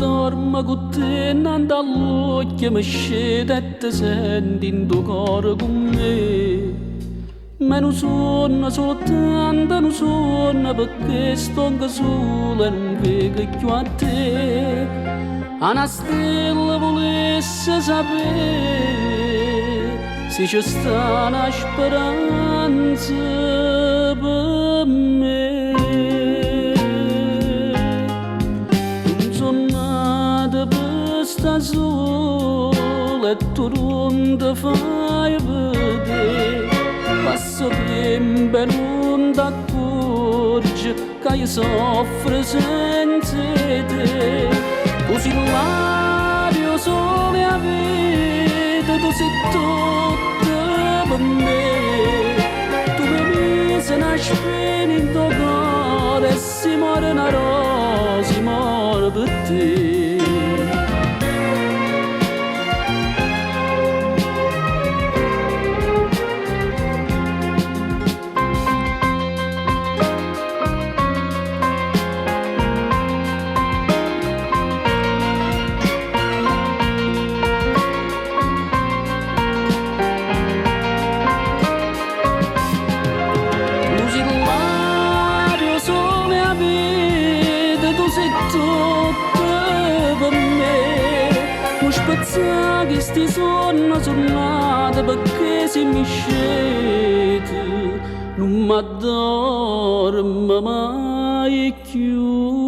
dormo con te nandall'occhio mi scende e ti senti in tuo cuore con me. Ma non sono soltanto, non sono perché sto anche sola e non vedo più a te. Una stella volesse sapere se c'è sta una speranza per me. Non sono nata per sta sola e tu non ti fai vedere. Passo tempo e non ti accorgi che io soffro senza te. Tu sei l'aria, sole a vita, tu sei tutto per me. Tu mi misi una spina in tuo cuore e si muore una rosa, si muore per te. Che sti sonno giornate perché se mi scete non mi addormo mai più.